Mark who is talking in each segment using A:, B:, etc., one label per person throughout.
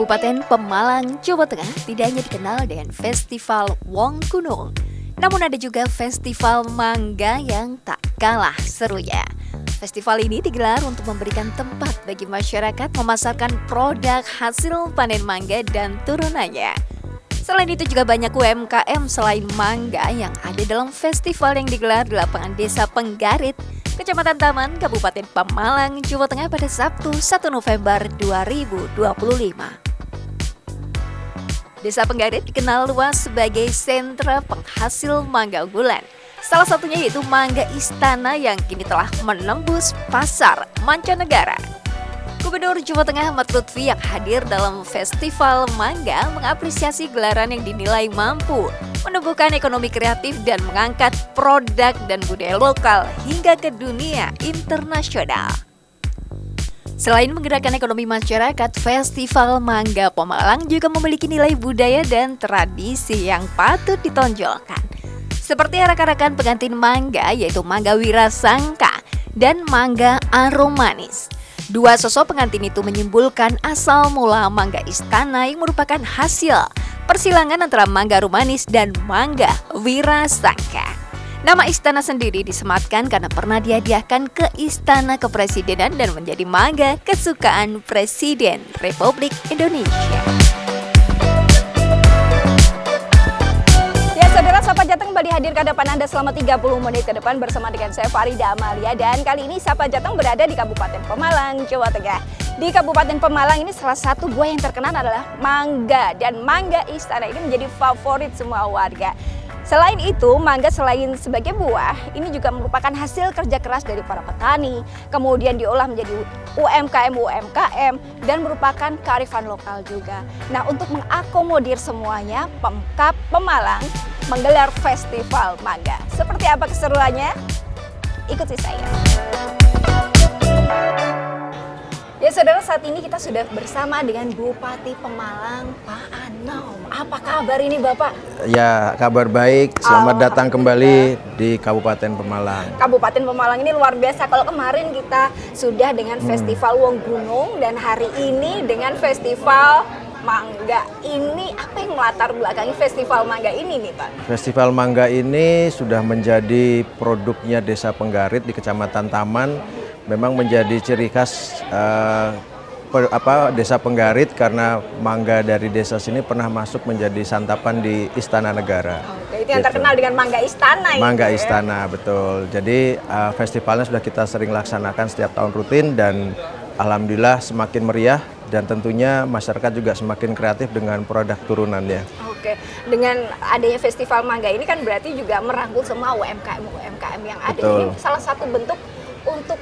A: Kabupaten Pemalang, Jawa Tengah tidak hanya dikenal dengan Festival Wong Gunung, namun ada juga Festival Mangga yang tak kalah serunya. Festival ini digelar untuk memberikan tempat bagi masyarakat memasarkan produk hasil panen mangga dan turunannya. Selain itu juga banyak UMKM selain mangga yang ada dalam festival yang digelar di lapangan Desa Penggarit, Kecamatan Taman, Kabupaten Pemalang, Jawa Tengah pada Sabtu 1 November 2025. Desa Penggarit dikenal luas sebagai sentra penghasil mangga unggulan. Salah satunya yaitu Mangga Istana yang kini telah menembus pasar mancanegara. Gubernur Jawa Tengah Ahmad Lutfi yang hadir dalam Festival Mangga mengapresiasi gelaran yang dinilai mampu menumbuhkan ekonomi kreatif dan mengangkat produk dan budaya lokal hingga ke dunia internasional. Selain menggerakkan ekonomi masyarakat, Festival Mangga Pemalang juga memiliki nilai budaya dan tradisi yang patut ditonjolkan. Seperti arak-arakan pengantin mangga yaitu Mangga Wirasangka dan Mangga Aromanis. Dua sosok pengantin itu menyimpulkan asal mula Mangga Istana yang merupakan hasil persilangan antara Mangga Aromanis dan Mangga Wirasangka. Nama istana sendiri disematkan karena pernah dihadiahkan ke Istana Kepresidenan dan menjadi mangga kesukaan Presiden Republik Indonesia.
B: Saudara Sapa Jateng kembali hadir ke hadapan Anda selama 30 menit ke depan bersama dengan saya Farida Amalia. Dan kali ini Sapa Jateng berada di Kabupaten Pemalang, Jawa Tengah. Di Kabupaten Pemalang ini salah satu buah yang terkenal adalah mangga. Dan Mangga Istana ini menjadi favorit semua warga. Selain itu, mangga selain sebagai buah, ini juga merupakan hasil kerja keras dari para petani, kemudian diolah menjadi UMKM, dan merupakan kearifan lokal juga. Nah, untuk mengakomodir semuanya, Pemkab Pemalang menggelar Festival Mangga. Seperti apa keseruannya? Ikuti saya. Ya saudara, saat ini kita sudah bersama dengan Bupati Pemalang, Pak Anom. Apa kabar ini Bapak?
C: Ya, kabar baik. Selamat datang kembali di Kabupaten Pemalang.
B: Kabupaten Pemalang ini luar biasa. Kalau kemarin kita sudah dengan Festival Wong Gunung dan hari ini dengan Festival Mangga. Ini apa yang melatar belakangi Festival Mangga ini nih Pak?
C: Festival Mangga ini sudah menjadi produknya Desa Penggarit di Kecamatan Taman. Memang menjadi ciri khas Desa Penggarit karena mangga dari desa sini pernah masuk menjadi santapan di Istana Negara.
B: Oke, itu yang terkenal dengan Mangga Istana.
C: Mangga
B: itu,
C: Istana, betul. Jadi festivalnya sudah kita sering laksanakan setiap tahun rutin dan alhamdulillah semakin meriah dan tentunya masyarakat juga semakin kreatif dengan produk turunannya.
B: Oke, dengan adanya Festival Mangga ini kan berarti juga merangkul semua UMKM yang ada.
C: Betul.
B: Ini salah satu bentuk untuk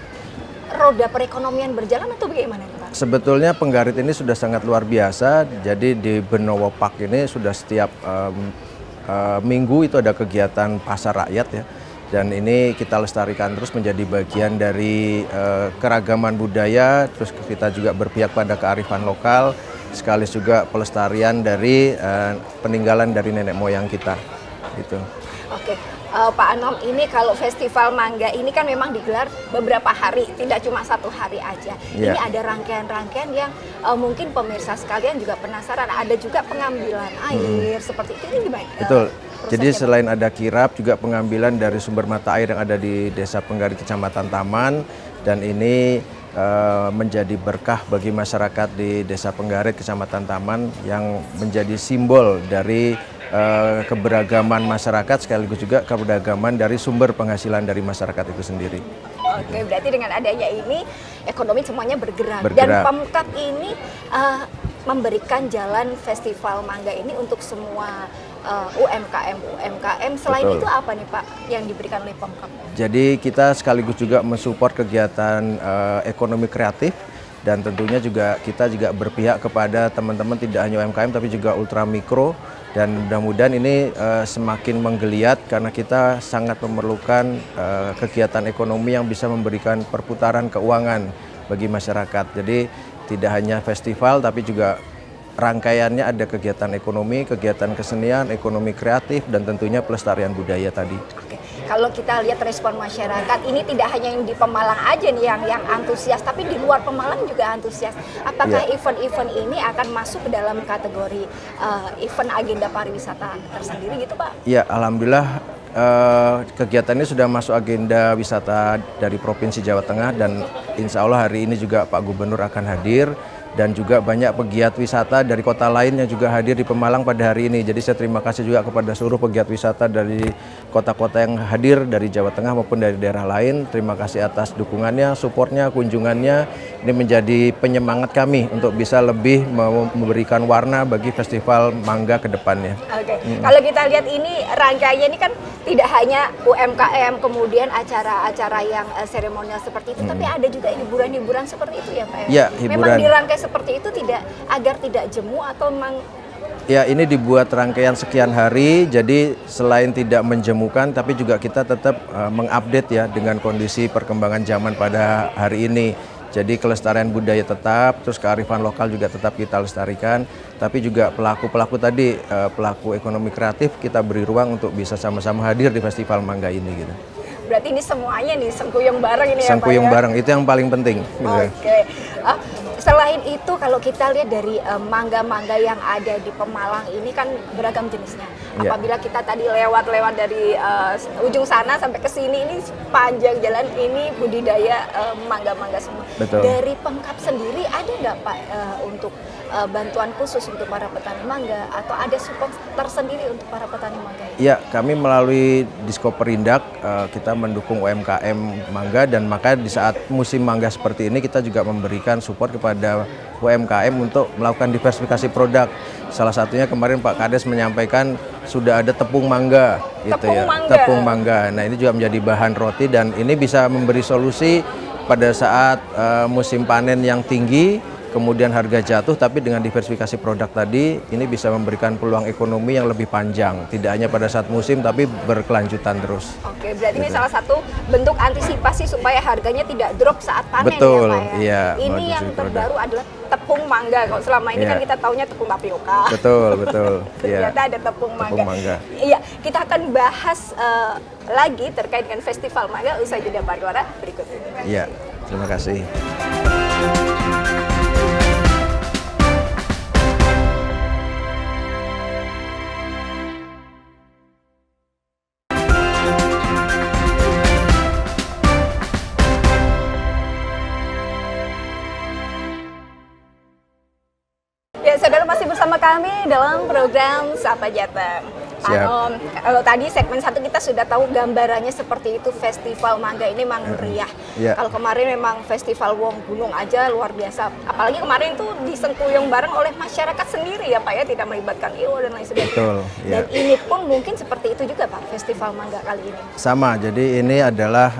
B: roda perekonomian berjalan atau bagaimana Pak?
C: Sebetulnya Penggarit ini sudah sangat luar biasa. Jadi di Benowo Park ini sudah setiap minggu itu ada kegiatan pasar rakyat ya. Dan ini kita lestarikan terus menjadi bagian dari keragaman budaya. Terus kita juga berpihak pada kearifan lokal, sekaligus juga pelestarian dari peninggalan dari nenek moyang kita. Gitu.
B: Oke. Pak Anom, ini kalau Festival Mangga ini kan memang digelar beberapa hari, tidak cuma satu hari aja.
C: Yeah.
B: Ini ada rangkaian-rangkaian yang mungkin pemirsa sekalian juga penasaran. Ada juga pengambilan air seperti itu. Ini gimana?
C: Betul. Jadi selain ada kirap, juga pengambilan dari sumber mata air yang ada di Desa Penggarit Kecamatan Taman. Dan ini menjadi berkah bagi masyarakat di Desa Penggarit Kecamatan Taman yang menjadi simbol dari keberagaman masyarakat sekaligus juga keberagaman dari sumber penghasilan dari masyarakat itu sendiri.
B: Oke, berarti dengan adanya ini ekonomi semuanya bergerak. Dan Pemkab ini memberikan jalan Festival Mangga ini untuk semua UMKM. Selain
C: Betul.
B: itu apa nih Pak yang diberikan oleh Pemkab?
C: Jadi kita sekaligus juga mensupport kegiatan ekonomi kreatif. Dan tentunya juga kita juga berpihak kepada teman-teman tidak hanya UMKM tapi juga ultra mikro. Dan mudah-mudahan ini semakin menggeliat karena kita sangat memerlukan kegiatan ekonomi yang bisa memberikan perputaran keuangan bagi masyarakat. Jadi tidak hanya festival tapi juga rangkaiannya ada kegiatan ekonomi, kegiatan kesenian, ekonomi kreatif dan tentunya pelestarian budaya tadi.
B: Oke. kalau kita lihat respon masyarakat, ini tidak hanya yang di Pemalang aja nih yang antusias, tapi di luar Pemalang juga antusias. Apakah event-event ini akan masuk ke dalam kategori event agenda pariwisata tersendiri gitu Pak?
C: Ya, alhamdulillah kegiatan ini sudah masuk agenda wisata dari Provinsi Jawa Tengah dan insya Allah hari ini juga Pak Gubernur akan hadir. Dan juga banyak pegiat wisata dari kota lain yang juga hadir di Pemalang pada hari ini. Jadi saya terima kasih juga kepada seluruh pegiat wisata dari kota-kota yang hadir dari Jawa Tengah maupun dari daerah lain. Terima kasih atas dukungannya, supportnya, kunjungannya. Ini menjadi penyemangat kami untuk bisa lebih memberikan warna bagi Festival Mangga ke depannya.
B: Oke. Kalau kita lihat ini rangkaiannya ini kan tidak hanya UMKM, kemudian acara-acara yang seremonial seperti itu, tapi ada juga hiburan-hiburan seperti itu ya Pak?
C: Ya, hiburan.
B: Memang dirangkai seperti itu agar tidak jemu atau memang?
C: Ya, ini dibuat rangkaian sekian hari, jadi selain tidak menjemukan, tapi juga kita tetap mengupdate ya dengan kondisi perkembangan zaman pada hari ini. Jadi kelestarian budaya tetap, terus kearifan lokal juga tetap kita lestarikan, tapi juga pelaku-pelaku tadi, pelaku ekonomi kreatif kita beri ruang untuk bisa sama-sama hadir di Festival Mangga ini gitu.
B: Berarti ini semuanya nih sengkuyung bareng ini
C: sengkuyung
B: ya Pak ya?
C: bareng, itu yang paling penting.
B: Oke. Selain itu kalau kita lihat dari mangga-mangga yang ada di Pemalang ini kan beragam jenisnya. Apabila kita tadi lewat dari ujung sana sampai ke sini, ini panjang jalan ini budidaya mangga-mangga semua.
C: Betul.
B: Dari Pemkab sendiri ada nggak Pak untuk bantuan khusus untuk para petani mangga atau ada support tersendiri untuk para petani mangga?
C: Ya, kami melalui Diskoperindak kita mendukung UMKM mangga dan maka di saat musim mangga seperti ini kita juga memberikan support kepada UMKM untuk melakukan diversifikasi produk. Salah satunya kemarin Pak Kades menyampaikan sudah ada tepung mangga gitu ya. Tepung mangga. Nah, ini juga menjadi bahan roti dan ini bisa memberi solusi pada saat musim panen yang tinggi, kemudian harga jatuh, tapi dengan diversifikasi produk tadi ini bisa memberikan peluang ekonomi yang lebih panjang, tidak hanya pada saat musim tapi berkelanjutan terus.
B: Oke, berarti ini salah satu bentuk antisipasi supaya harganya tidak drop saat panen.
C: Betul,
B: ya Pak ya.
C: Iya,
B: ini yang terbaru adalah tepung mangga. Kalau selama ini kan kita taunya tepung tapioka.
C: Betul.
B: Ternyata ada tepung mangga. Iya, kita akan bahas lagi terkait dengan Festival Mangga usai jeda pariwara berikut ini.
C: Iya, terima kasih.
B: Ya, saudara masih bersama kami dalam program Sapa Jateng. Kalau tadi segmen 1 kita sudah tahu gambarannya seperti itu, Festival Mangga ini memang meriah. Kalau kemarin memang Festival Wong Gunung aja luar biasa. Apalagi kemarin itu disengkuyung bareng oleh masyarakat sendiri ya Pak ya, tidak melibatkan IO dan lain sebagainya.
C: Betul,
B: Dan ini pun mungkin seperti itu juga Pak, Festival Mangga kali ini.
C: Sama, jadi ini adalah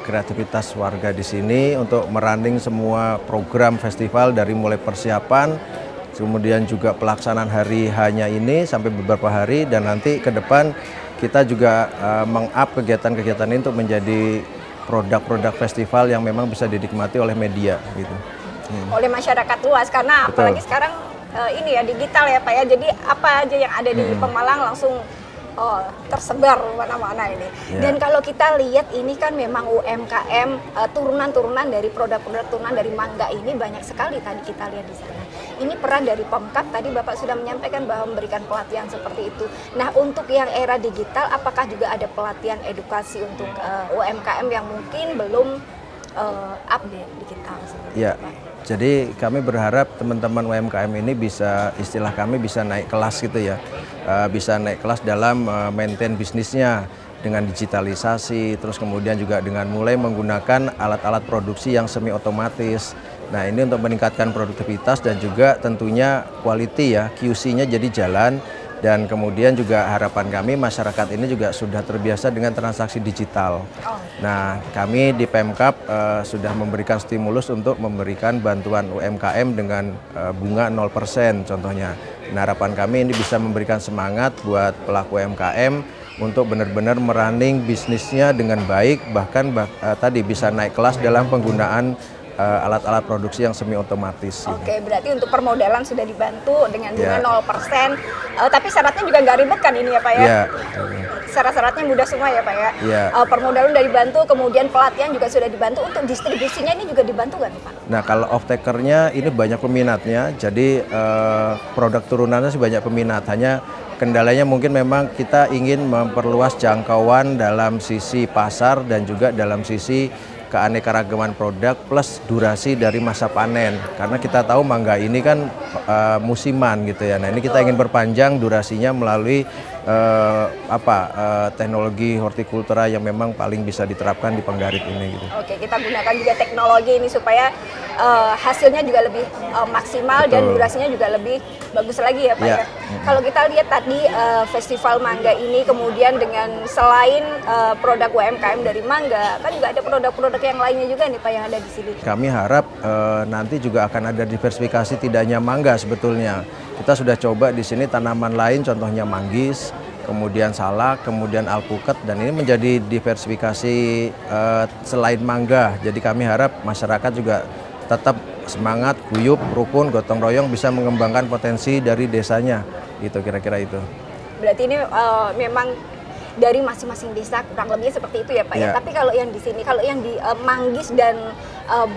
C: kreativitas warga di sini untuk merunning semua program festival dari mulai persiapan, kemudian juga pelaksanaan hari hanya ini sampai beberapa hari dan nanti ke depan kita juga meng-up kegiatan-kegiatan ini untuk menjadi produk-produk festival yang memang bisa dinikmati oleh media gitu.
B: Oleh masyarakat luas karena apalagi sekarang ini ya digital ya Pak ya. Jadi apa aja yang ada di Pemalang langsung tersebar mana-mana ini. Dan kalau kita lihat ini kan memang UMKM turunan-turunan dari produk-produk turunan dari mangga ini banyak sekali tadi kita lihat di sana. Ini peran dari Pemkab tadi Bapak sudah menyampaikan bahwa memberikan pelatihan seperti itu. Nah, untuk yang era digital apakah juga ada pelatihan edukasi untuk UMKM yang mungkin belum update digital seperti
C: ya.
B: itu, Pak?
C: Jadi kami berharap teman-teman UMKM ini bisa, istilah kami bisa naik kelas gitu ya, bisa naik kelas dalam maintain bisnisnya dengan digitalisasi, terus kemudian juga dengan mulai menggunakan alat-alat produksi yang semi otomatis. Nah, ini untuk meningkatkan produktivitas dan juga tentunya quality ya, QC-nya jadi jalan. Dan kemudian juga harapan kami masyarakat ini juga sudah terbiasa dengan transaksi digital. Nah, kami di Pemkab sudah memberikan stimulus untuk memberikan bantuan UMKM dengan bunga 0% contohnya. Nah, harapan kami ini bisa memberikan semangat buat pelaku UMKM untuk benar-benar merunning bisnisnya dengan baik, bahkan tadi bisa naik kelas dalam penggunaan alat-alat produksi yang semi otomatis.
B: Oke, berarti untuk permodalan sudah dibantu dengan bunga
C: Ya.
B: 0%. Tapi syaratnya juga nggak ribet kan ini ya Pak ya?
C: Iya.
B: Syarat-syaratnya mudah semua ya Pak ya?
C: Iya.
B: Permodalan udah dibantu, kemudian pelatihan juga sudah dibantu. Untuk distribusinya ini juga dibantu kan Pak?
C: Nah, kalau off-takernya ini banyak peminatnya, jadi produk turunannya sih banyak peminat. Hanya kendalanya mungkin memang kita ingin memperluas jangkauan dalam sisi pasar dan juga dalam sisi keanekaragaman produk plus durasi dari masa panen. Karena kita tahu mangga ini kan musiman gitu ya. Nah, ini kita ingin perpanjang durasinya melalui teknologi hortikultura yang memang paling bisa diterapkan di Penggarit ini gitu.
B: Oke, kita gunakan juga teknologi ini supaya hasilnya juga lebih maksimal.
C: Betul.
B: Dan durasinya juga lebih bagus lagi ya Pak
C: Ya.
B: ya. Kalau kita lihat tadi festival mangga ini kemudian dengan selain produk UMKM dari mangga, kan juga ada produk-produk yang lainnya juga nih Pak yang ada di sini.
C: Kami harap nanti juga akan ada diversifikasi tidak hanya mangga sebetulnya. Kita sudah coba di sini tanaman lain, contohnya manggis, kemudian salak, kemudian alpukat, dan ini menjadi diversifikasi selain mangga. Jadi kami harap masyarakat juga tetap semangat, guyup, rukun, gotong royong bisa mengembangkan potensi dari desanya. Gitu kira-kira itu.
B: Berarti ini memang dari masing-masing desa kurang lebih seperti itu ya Pak ya.
C: Ya.
B: Tapi kalau yang di sini, kalau yang di manggis dan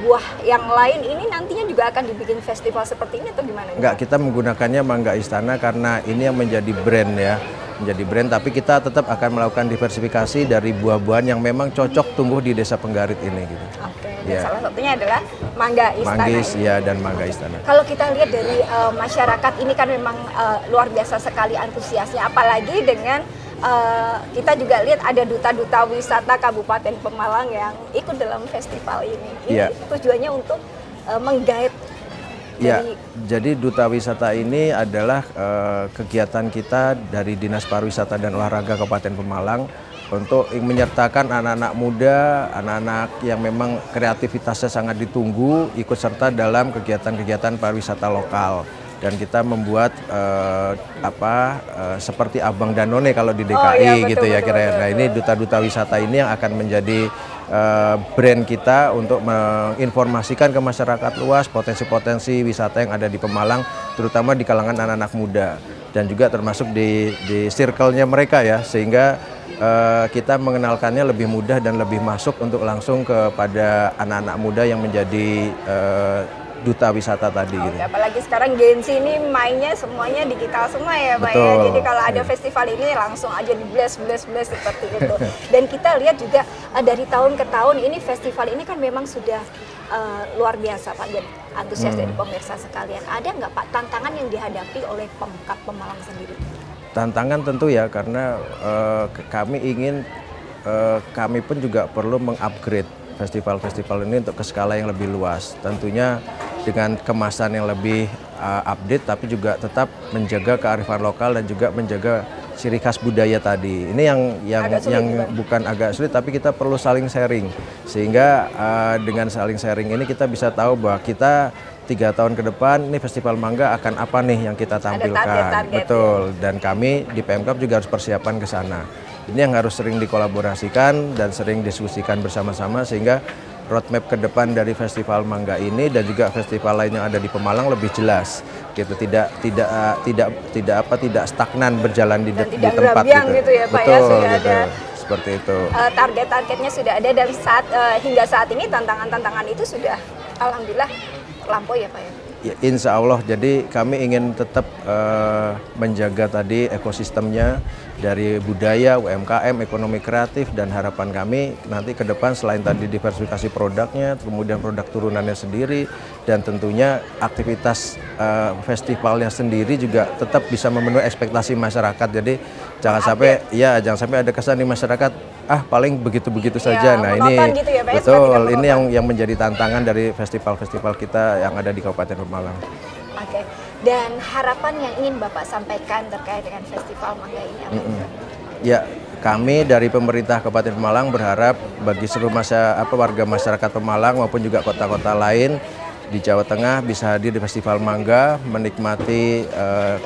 B: buah yang lain ini nantinya juga akan dibikin festival seperti ini atau gimana?
C: Enggak, kita menggunakannya Mangga Istana karena ini yang menjadi brand ya. Menjadi brand, tapi kita tetap akan melakukan diversifikasi dari buah-buahan yang memang cocok tumbuh di Desa Penggarit ini gitu.
B: Oke, dan
C: Ya.
B: salah satunya adalah Mangga Istana.
C: Manggis
B: ini.
C: ya dan Mangga Istana.
B: Kalau kita lihat dari masyarakat ini kan memang luar biasa sekali antusiasnya, apalagi dengan kita juga lihat ada duta-duta wisata Kabupaten Pemalang yang ikut dalam festival ini. Ini
C: Iya.
B: tujuannya untuk menggait.
C: Ya, jadi Duta Wisata ini adalah kegiatan kita dari Dinas Pariwisata dan Olahraga Kabupaten Pemalang untuk menyertakan anak-anak muda, anak-anak yang memang kreativitasnya sangat ditunggu ikut serta dalam kegiatan-kegiatan pariwisata lokal. Dan kita membuat seperti Abang Danone kalau di DKI
B: iya, betul,
C: gitu ya
B: betul,
C: kira-kira.
B: betul,
C: Nah, ini duta-duta wisata ini yang akan menjadi brand kita untuk menginformasikan ke masyarakat luas potensi-potensi wisata yang ada di Pemalang, terutama di kalangan anak-anak muda dan juga termasuk di circle-nya mereka ya, sehingga kita mengenalkannya lebih mudah dan lebih masuk untuk langsung kepada anak-anak muda yang menjadi duta wisata tadi gitu.
B: Oke, apalagi sekarang Gen Z ini mainnya semuanya digital semua ya Pak ya.
C: Betul.
B: Jadi kalau ada
C: Iya.
B: festival ini langsung aja di blast seperti itu. Dan kita lihat juga dari tahun ke tahun ini festival ini kan memang sudah luar biasa Pak. Jadi antusias dari pemirsa sekalian. Ada nggak Pak tantangan yang dihadapi oleh Pemkab Pemalang sendiri?
C: Tantangan tentu ya, karena kami ingin kami pun juga perlu mengupgrade festival-festival ini untuk ke skala yang lebih luas. Tentunya dengan kemasan yang lebih update, tapi juga tetap menjaga kearifan lokal dan juga menjaga ciri khas budaya tadi. Ini yang
B: Agak sulit juga.
C: bukan agak sulit, tapi kita perlu saling sharing. Sehingga dengan saling sharing ini kita bisa tahu bahwa kita 3 tahun ke depan ini Festival Mangga akan apa nih yang kita tampilkan.
B: target-target,
C: Betul. Dan kami di Pemkab juga harus persiapan ke sana. Ini yang harus sering dikolaborasikan dan sering diskusikan bersama-sama sehingga roadmap ke depan dari Festival Mangga ini dan juga festival lain yang ada di Pemalang lebih jelas. Gitu, tidak stagnan berjalan di
B: Dan tidak
C: tempat
B: gerambiang gitu ya, Pak, ya,
C: Betul,
B: sudah
C: gitu.
B: ada.
C: Seperti itu.
B: Target-targetnya sudah ada dan hingga saat ini tantangan-tantangan itu sudah alhamdulillah terlampaui ya Pak ya.
C: Ya, insya Allah, jadi kami ingin tetap menjaga tadi ekosistemnya dari budaya, UMKM, ekonomi kreatif, dan harapan kami nanti ke depan selain tadi diversifikasi produknya, kemudian produk turunannya sendiri, dan tentunya aktivitas festivalnya sendiri juga tetap bisa memenuhi ekspektasi masyarakat. Jadi jangan sampai ada kesan di masyarakat paling begitu-begitu saja.
B: Ya,
C: Nah
B: monoton
C: ini
B: gitu ya, Pak, ya,
C: betul,
B: seperti
C: ini
B: monoton.
C: yang menjadi tantangan dari festival-festival kita yang ada di Kabupaten Pemalang.
B: Oke. Dan harapan yang ingin Bapak sampaikan terkait dengan Festival Mangga ini apa?
C: Ya, kami dari pemerintah Kabupaten Pemalang berharap bagi seluruh warga masyarakat Pemalang maupun juga kota-kota lain di Jawa Tengah bisa hadir di Festival Mangga, menikmati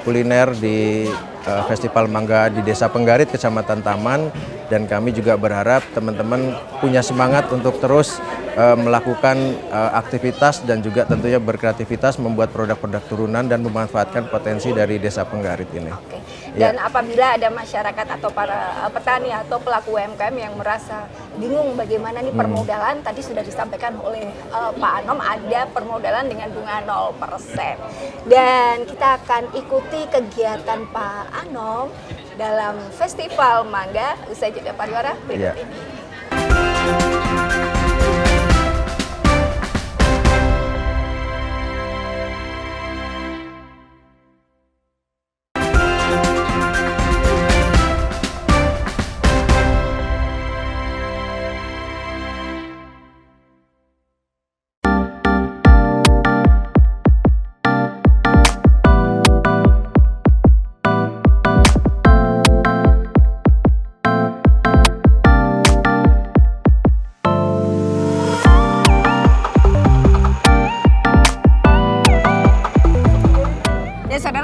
C: kuliner di Festival Mangga di Desa Penggarit, Kecamatan Taman, dan kami juga berharap teman-teman punya semangat untuk terus melakukan aktivitas dan juga tentunya berkreativitas membuat produk-produk turunan dan memanfaatkan potensi dari Desa Penggarit ini.
B: Oke. Dan apabila ada masyarakat atau para petani atau pelaku UMKM yang merasa bingung bagaimana nih permodalan, tadi sudah disampaikan oleh Pak Anom, ada permodalan dengan bunga 0%. Dan kita akan ikuti kegiatan Pak Anom dalam Festival Mangga usai jeda pariwara berikut ini.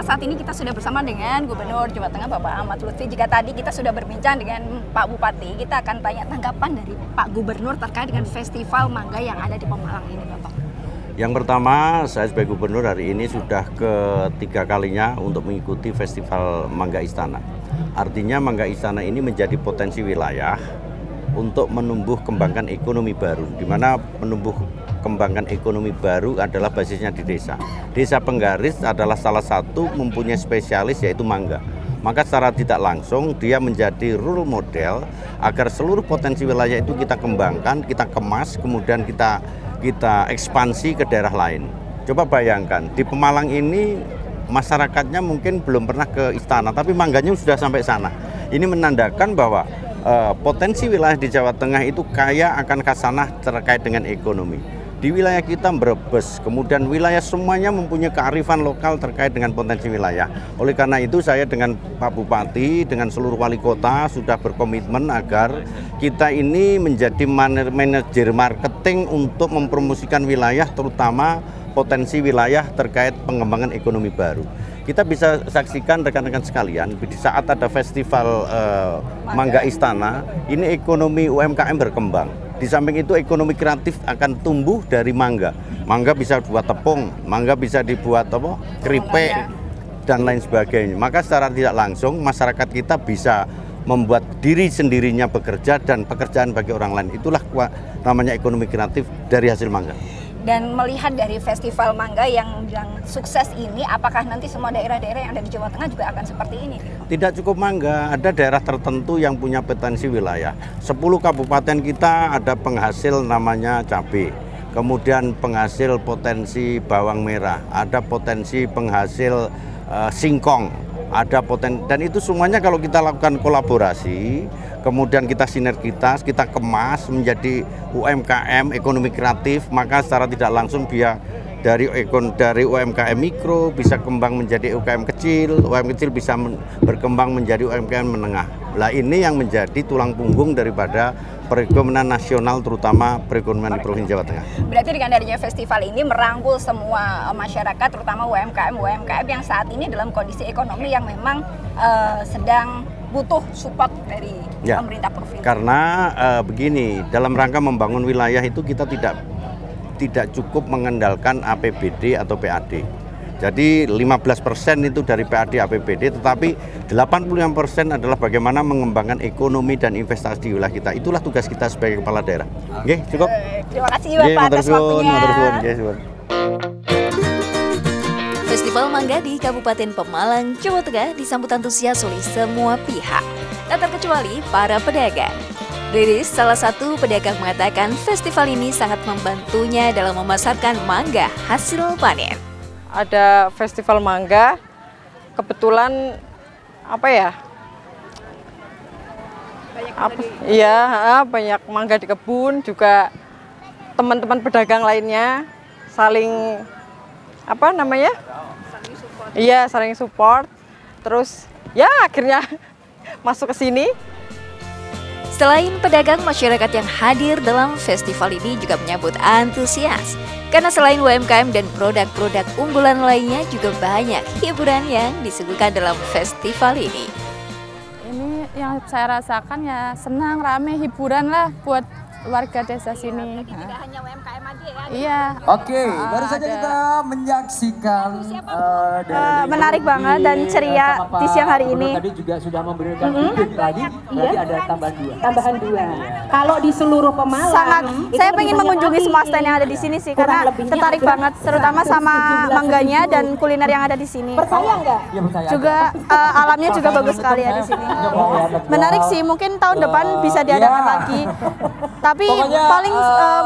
B: Saat ini kita sudah bersama dengan Gubernur Jawa Tengah Bapak Ahmad Lutfi. Jika tadi kita sudah berbincang dengan Pak Bupati, kita akan tanya tanggapan dari Pak Gubernur terkait dengan Festival Mangga yang ada di Pemalang ini, Bapak.
D: Yang pertama, saya sebagai Gubernur hari ini sudah ketiga kalinya untuk mengikuti Festival Mangga Istana. Artinya Mangga Istana ini menjadi potensi wilayah untuk menumbuh kembangkan ekonomi baru, di mana menumbuh kembangkan ekonomi baru adalah basisnya di desa. Desa Penggarit adalah salah satu mempunyai spesialis yaitu mangga. Maka secara tidak langsung dia menjadi role model agar seluruh potensi wilayah itu kita kembangkan, kita kemas, kemudian kita ekspansi ke daerah lain. Coba bayangkan, di Pemalang ini masyarakatnya mungkin belum pernah ke istana, tapi mangganya sudah sampai sana. Ini menandakan bahwa potensi wilayah di Jawa Tengah itu kaya akan khasanah terkait dengan ekonomi. Di wilayah kita Brebes, kemudian wilayah semuanya mempunyai kearifan lokal terkait dengan potensi wilayah. Oleh karena itu saya dengan Pak Bupati, dengan seluruh wali kota sudah berkomitmen agar kita ini menjadi manajer marketing untuk mempromosikan wilayah, terutama potensi wilayah terkait pengembangan ekonomi baru. Kita bisa saksikan rekan-rekan sekalian, di saat ada festival Mangga Istana, ini ekonomi UMKM berkembang. Di samping itu ekonomi kreatif akan tumbuh dari mangga. Mangga bisa dibuat tepung, mangga bisa dibuat keripik dan lain sebagainya. Maka secara tidak langsung masyarakat kita bisa membuat diri sendirinya bekerja dan pekerjaan bagi orang lain. Itulah namanya ekonomi kreatif dari hasil mangga.
B: Dan melihat dari Festival Mangga yang sukses ini, apakah nanti semua daerah-daerah yang ada di Jawa Tengah juga akan seperti ini?
D: Tidak cukup mangga, ada daerah tertentu yang punya potensi wilayah. 10 kabupaten kita ada penghasil namanya cabai, kemudian penghasil potensi bawang merah, ada potensi penghasil singkong, ada potensi, dan itu semuanya kalau kita lakukan kolaborasi, kemudian kita sinergitas, kita kemas menjadi UMKM, ekonomi kreatif, maka secara tidak langsung dia dari UMKM mikro bisa kembang menjadi UMKM kecil bisa berkembang menjadi UMKM menengah. Nah ini yang menjadi tulang punggung daripada perekonomian nasional, terutama perekonomian di Provinsi Jawa Tengah.
B: Berarti dengan adanya festival ini merangkul semua masyarakat, terutama UMKM yang saat ini dalam kondisi ekonomi yang memang sedang butuh support dari pemerintah provinsi. Karena
D: begini, dalam rangka membangun wilayah itu kita tidak cukup mengandalkan APBD atau PAD. Jadi 15% itu dari PAD APBD, tetapi 85% adalah bagaimana mengembangkan ekonomi dan investasi di wilayah kita. Itulah tugas kita sebagai kepala daerah. Oke, cukup.
B: Terima kasih Bapak atas waktunya.
A: Festival Mangga di Kabupaten Pemalang, Jawa Tengah disambut antusias oleh semua pihak, tak terkecuali para pedagang. Riris, salah satu pedagang, mengatakan festival ini sangat membantunya dalam memasarkan mangga hasil panen.
E: Ada festival mangga, kebetulan banyak mangga di kebun, juga teman-teman pedagang lainnya saling saling support. Terus akhirnya masuk ke sini.
A: Selain pedagang, masyarakat yang hadir dalam festival ini juga menyambut antusias. Karena selain UMKM dan produk-produk unggulan lainnya juga banyak hiburan yang disuguhkan dalam festival ini.
F: Ini yang saya rasakan ya senang, rame, hiburan lah buat warga desa sini.
B: Tidak hanya UMKM aja ya.
F: Iya.
G: Oke, baru saja kita menyaksikan
H: menarik banget dan ceria di siang hari ini.
G: Tadi juga sudah memberikan bibit lagi, berarti ada tambahan 2.
I: Tambahan 2. Kalau di seluruh Pemalang,
H: Sangat, saya
I: lebih
H: pengen
I: banyak
H: mengunjungi
I: lagi.
H: semua stand yang ada di sini sih,
I: Kurang
H: karena
I: lebihnya
H: tertarik
I: ada
H: banget, terutama sama
I: 17.000.
H: mangganya dan kuliner yang ada di sini.
I: Percaya nggak?
G: Ya percaya.
H: Juga alamnya juga bagus sekali ya di sini. Menarik sih, mungkin tahun depan bisa diadakan lagi. Tapi paling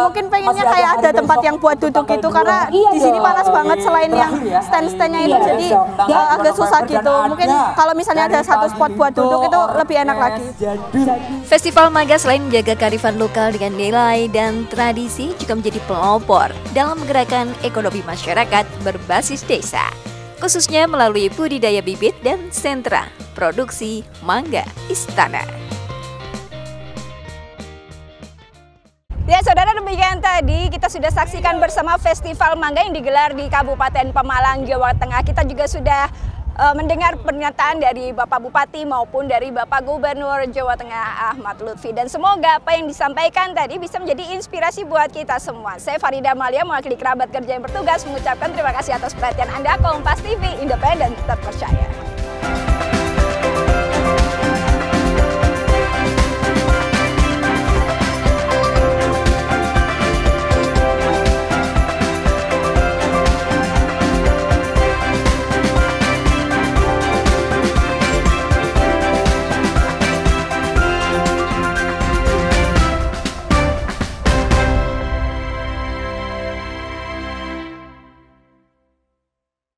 H: mungkin pengennya kayak ada tempat yang buat duduk gitu, karena di sini panas banget selain yang stand-standnya itu, jadi agak susah gitu. Mungkin kalau misalnya ada satu spot buat duduk itu lebih enak lagi.
A: Festival Mangga selain menjaga kearifan lokal dengan nilai dan tradisi juga menjadi pelopor dalam menggerakkan ekonomi masyarakat berbasis desa, khususnya melalui budidaya bibit dan sentra produksi mangga istana.
B: Ya saudara, demikian tadi kita sudah saksikan bersama Festival Mangga yang digelar di Kabupaten Pemalang, Jawa Tengah. Kita juga sudah mendengar pernyataan dari Bapak Bupati maupun dari Bapak Gubernur Jawa Tengah Ahmad Lutfi. Dan semoga apa yang disampaikan tadi bisa menjadi inspirasi buat kita semua. Saya Farida Amalia mewakili kerabat kerja yang bertugas mengucapkan terima kasih atas perhatian Anda. Kompas TV, independen, terpercaya.